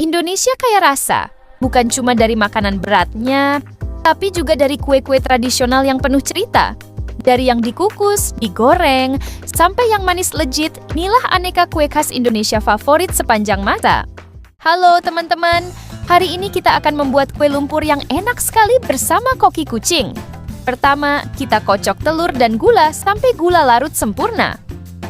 Indonesia kaya rasa, bukan cuma dari makanan beratnya, tapi juga dari kue-kue tradisional yang penuh cerita. Dari yang dikukus, digoreng, sampai yang manis legit, inilah aneka kue khas Indonesia favorit sepanjang masa. Halo teman-teman, hari ini kita akan membuat kue lumpur yang enak sekali bersama koki kucing. Pertama, kita kocok telur dan gula sampai gula larut sempurna.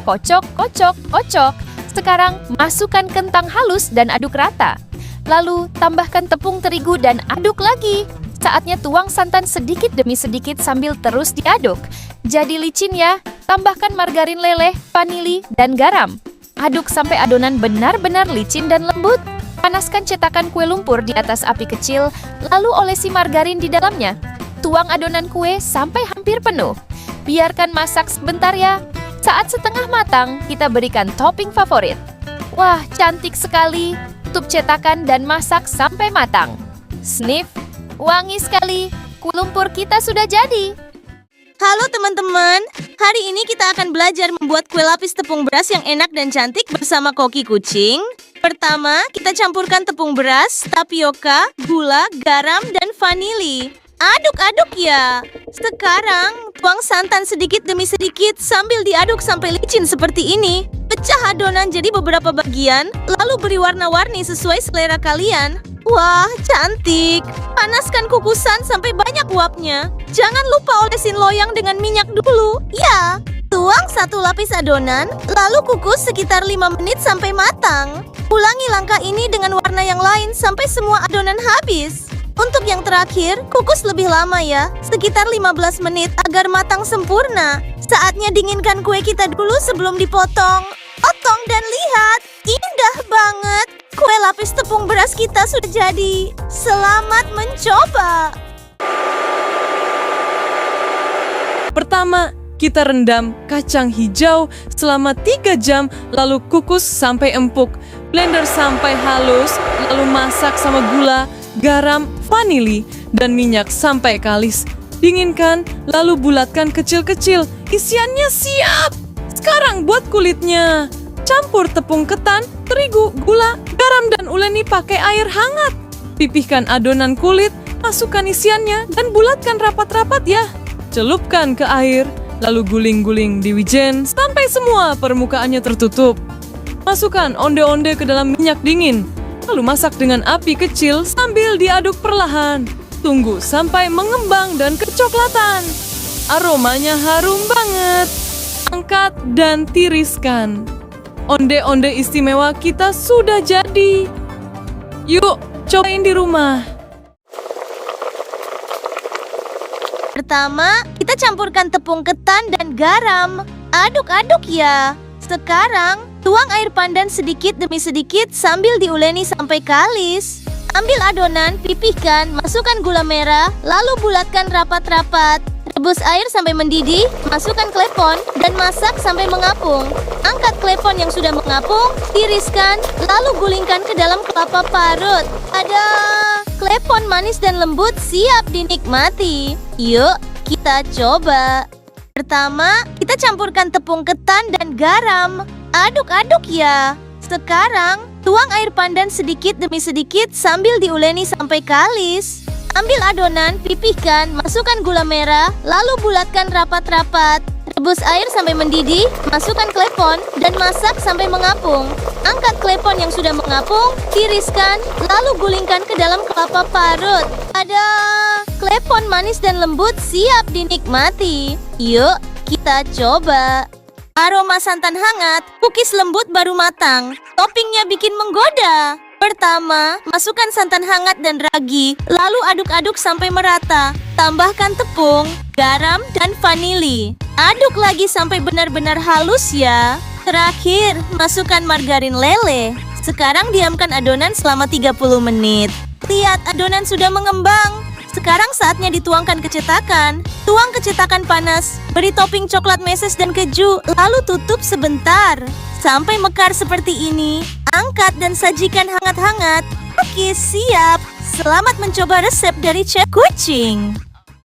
Kocok, kocok, kocok. Sekarang, masukkan kentang halus dan aduk rata. Lalu, tambahkan tepung terigu dan aduk lagi. Saatnya tuang santan sedikit demi sedikit sambil terus diaduk. Jadi licin ya. Tambahkan margarin leleh, vanili, dan garam. Aduk sampai adonan benar-benar licin dan lembut. Panaskan cetakan kue lumpur di atas api kecil, lalu olesi margarin di dalamnya. Tuang adonan kue sampai hampir penuh. Biarkan masak sebentar ya. Saat setengah matang, kita berikan topping favorit. Wah, cantik sekali. Tutup cetakan dan masak sampai matang. Sniff, wangi sekali. Kue lumpur kita sudah jadi. Halo teman-teman, hari ini kita akan belajar membuat kue lapis tepung beras yang enak dan cantik bersama koki kucing. Pertama, kita campurkan tepung beras, tapioka, gula, garam, dan vanili. Aduk-aduk ya. Sekarang, tuang santan sedikit demi sedikit sambil diaduk sampai licin seperti ini. Pecah adonan jadi beberapa bagian, lalu beri warna-warni sesuai selera kalian. Wah, cantik. Panaskan kukusan sampai banyak uapnya. Jangan lupa olesin loyang dengan minyak dulu. Ya, tuang satu lapis adonan, lalu kukus sekitar 5 menit sampai matang. Ulangi langkah ini dengan warna yang lain sampai semua adonan habis. Untuk yang terakhir, kukus lebih lama ya, sekitar 15 menit agar matang sempurna. Saatnya dinginkan kue kita dulu sebelum dipotong. Potong dan lihat, indah banget. Kue lapis tepung beras kita sudah jadi. Selamat mencoba. Pertama, kita rendam kacang hijau selama 3 jam, lalu kukus sampai empuk. Blender sampai halus, lalu masak sama gula, garam, vanili, dan minyak sampai kalis. Dinginkan, lalu bulatkan kecil-kecil. Isiannya siap! Sekarang buat kulitnya. Campur tepung ketan, terigu, gula, garam, dan uleni pakai air hangat. Pipihkan adonan kulit, masukkan isiannya, dan bulatkan rapat-rapat ya. Celupkan ke air, lalu guling-guling di wijen sampai semua permukaannya tertutup. Masukkan onde-onde ke dalam minyak dingin. Lalu masak dengan api kecil sambil diaduk perlahan. Tunggu sampai mengembang dan kecoklatan. Aromanya harum banget. Angkat dan tiriskan. Onde-onde istimewa kita sudah jadi. Yuk, cobain di rumah. Pertama, kita campurkan tepung ketan dan garam. Aduk-aduk ya. Sekarang, tuang air pandan sedikit demi sedikit sambil diuleni sampai kalis. Ambil adonan, pipihkan, masukkan gula merah, lalu bulatkan rapat-rapat. Rebus air sampai mendidih, masukkan klepon, dan masak sampai mengapung. Angkat klepon yang sudah mengapung, tiriskan, lalu gulingkan ke dalam kelapa parut. Ada klepon manis dan lembut siap dinikmati. Yuk, kita coba. Pertama, kita campurkan tepung ketan dan garam. Aduk-aduk ya. Sekarang, tuang air pandan sedikit demi sedikit sambil diuleni sampai kalis. Ambil adonan, pipihkan, masukkan gula merah, lalu bulatkan rapat-rapat. Rebus air sampai mendidih, masukkan klepon, dan masak sampai mengapung. Angkat klepon yang sudah mengapung, tiriskan, lalu gulingkan ke dalam kelapa parut. Ada klepon manis dan lembut siap dinikmati. Yuk, kita coba. Aroma santan hangat, cookies lembut baru matang. Toppingnya bikin menggoda. Pertama, masukkan santan hangat dan ragi, lalu aduk-aduk sampai merata. Tambahkan tepung, garam, dan vanili. Aduk lagi sampai benar-benar halus ya. Terakhir, masukkan margarin leleh. Sekarang diamkan adonan selama 30 menit. Lihat, adonan sudah mengembang. Sekarang saatnya dituangkan ke cetakan. Tuang ke cetakan panas, beri topping coklat meses dan keju, lalu tutup sebentar. Sampai mekar seperti ini, angkat dan sajikan hangat-hangat. Oke, siap. Selamat mencoba resep dari Chef Kucing.